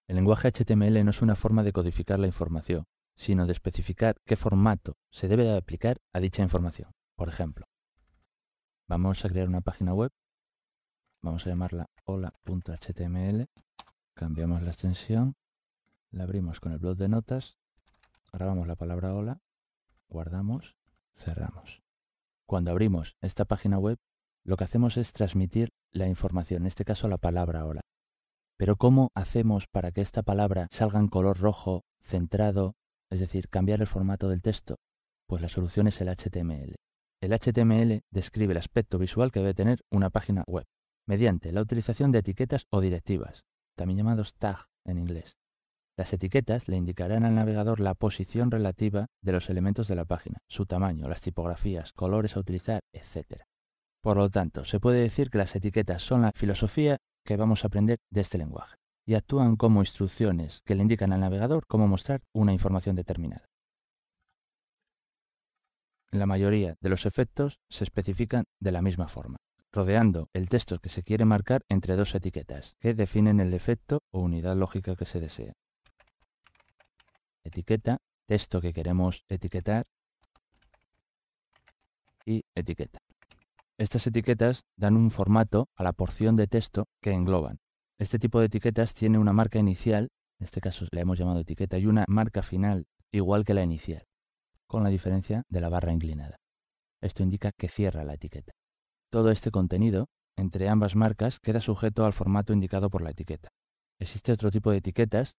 El lenguaje HTML no es una forma de codificar la información, sino de especificar qué formato se debe de aplicar a dicha información. Por ejemplo, vamos a crear una página web, vamos a llamarla hola.html, cambiamos la extensión, la abrimos con el bloc de notas, grabamos la palabra hola, guardamos, cerramos. Cuando abrimos esta página web, lo que hacemos es transmitir la información, en este caso la palabra hola. Pero ¿cómo hacemos para que esta palabra salga en color rojo, centrado, es decir, cambiar el formato del texto? Pues la solución es el HTML. El HTML describe el aspecto visual que debe tener una página web, mediante la utilización de etiquetas o directivas, también llamados tags en inglés. Las etiquetas le indicarán al navegador la posición relativa de los elementos de la página, su tamaño, las tipografías, colores a utilizar, etc. Por lo tanto, se puede decir que las etiquetas son la filosofía que vamos a aprender de este lenguaje y actúan como instrucciones que le indican al navegador cómo mostrar una información determinada. La mayoría de los efectos se especifican de la misma forma, rodeando el texto que se quiere marcar entre dos etiquetas que definen el efecto o unidad lógica que se desea. Etiqueta, texto que queremos etiquetar y etiqueta. Estas etiquetas dan un formato a la porción de texto que engloban. Este tipo de etiquetas tiene una marca inicial, en este caso la hemos llamado etiqueta, y una marca final igual que la inicial, con la diferencia de la barra inclinada. Esto indica que cierra la etiqueta. Todo este contenido, entre ambas marcas, queda sujeto al formato indicado por la etiqueta. Existe otro tipo de etiquetas,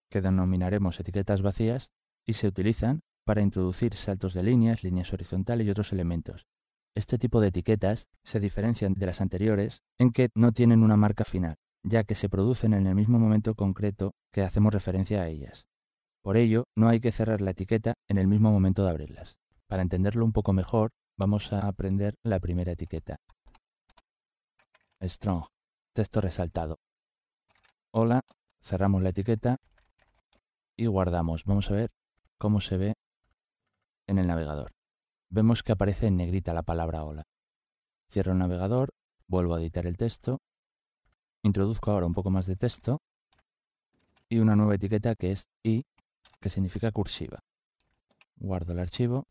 que denominaremos etiquetas vacías, y se utilizan para introducir saltos de líneas, líneas horizontales y otros elementos. Este tipo de etiquetas se diferencian de las anteriores en que no tienen una marca final, ya que se producen en el mismo momento concreto que hacemos referencia a ellas. Por ello, no hay que cerrar la etiqueta en el mismo momento de abrirlas. Para entenderlo un poco mejor, vamos a aprender la primera etiqueta. Strong, texto resaltado. Hola, cerramos la etiqueta y guardamos. Vamos a ver cómo se ve en el navegador. Vemos que aparece en negrita la palabra hola. Cierro el navegador, vuelvo a editar el texto, introduzco ahora un poco más de texto y una nueva etiqueta que es I, que significa cursiva. Guardo el archivo,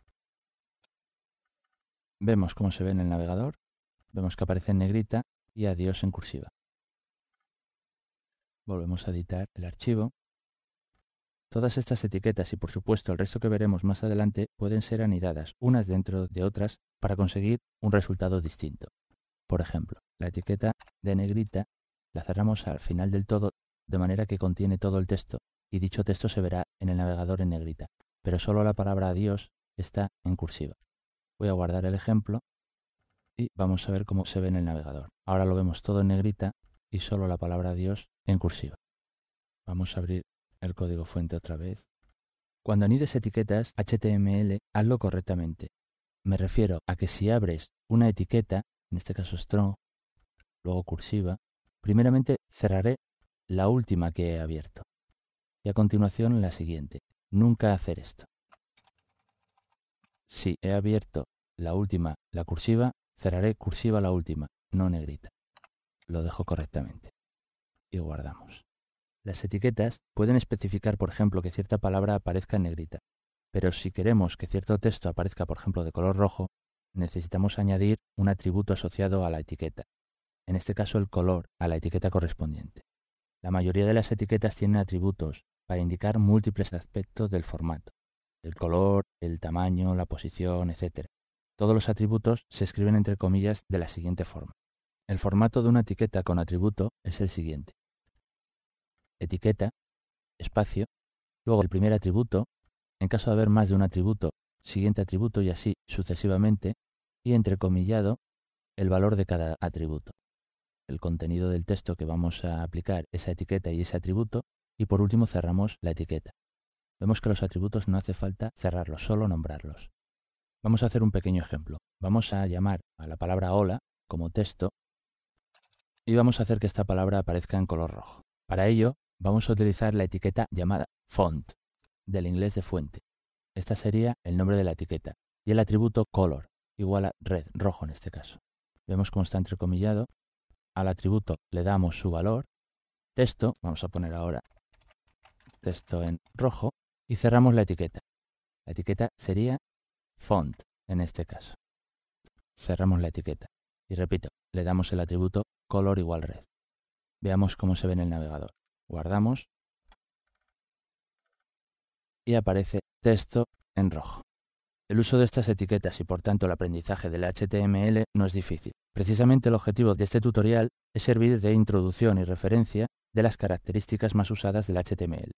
vemos cómo se ve en el navegador, vemos que aparece en negrita y adiós en cursiva. Volvemos a editar el archivo. Todas estas etiquetas y por supuesto el resto que veremos más adelante pueden ser anidadas unas dentro de otras para conseguir un resultado distinto. Por ejemplo, la etiqueta de negrita la cerramos al final del todo de manera que contiene todo el texto y dicho texto se verá en el navegador en negrita, pero solo la palabra adiós está en cursiva. Voy a guardar el ejemplo y vamos a ver cómo se ve en el navegador. Ahora lo vemos todo en negrita y solo la palabra adiós en cursiva. Vamos a abrir el código fuente otra vez. Cuando anides etiquetas HTML, hazlo correctamente. Me refiero a que si abres una etiqueta, en este caso strong, luego cursiva, primeramente cerraré la última que he abierto y a continuación la siguiente. Nunca hacer esto. Si he abierto la última, la cursiva, cerraré cursiva la última, no negrita. Lo dejo correctamente y guardamos. Las etiquetas pueden especificar, por ejemplo, que cierta palabra aparezca en negrita, pero si queremos que cierto texto aparezca, por ejemplo, de color rojo, necesitamos añadir un atributo asociado a la etiqueta, en este caso el color, a la etiqueta correspondiente. La mayoría de las etiquetas tienen atributos para indicar múltiples aspectos del formato, el color, el tamaño, la posición, etc. Todos los atributos se escriben entre comillas de la siguiente forma. El formato de una etiqueta con atributo es el siguiente. Etiqueta, espacio, luego el primer atributo, en caso de haber más de un atributo, siguiente atributo y así sucesivamente, y entrecomillado el valor de cada atributo, el contenido del texto que vamos a aplicar esa etiqueta y ese atributo, y por último cerramos la etiqueta. Vemos que los atributos no hace falta cerrarlos, solo nombrarlos. Vamos a hacer un pequeño ejemplo. Vamos a llamar a la palabra hola como texto y vamos a hacer que esta palabra aparezca en color rojo. Para ello, vamos a utilizar la etiqueta llamada font, del inglés de fuente. Esta sería el nombre de la etiqueta y el atributo color, igual a red, rojo en este caso. Vemos cómo está entrecomillado. Al atributo le damos su valor. Texto, vamos a poner ahora texto en rojo y cerramos la etiqueta. La etiqueta sería font en este caso. Cerramos la etiqueta y repito, le damos el atributo color igual red. Veamos cómo se ve en el navegador. Guardamos y aparece texto en rojo. El uso de estas etiquetas y por tanto el aprendizaje del HTML no es difícil. Precisamente el objetivo de este tutorial es servir de introducción y referencia de las características más usadas del HTML.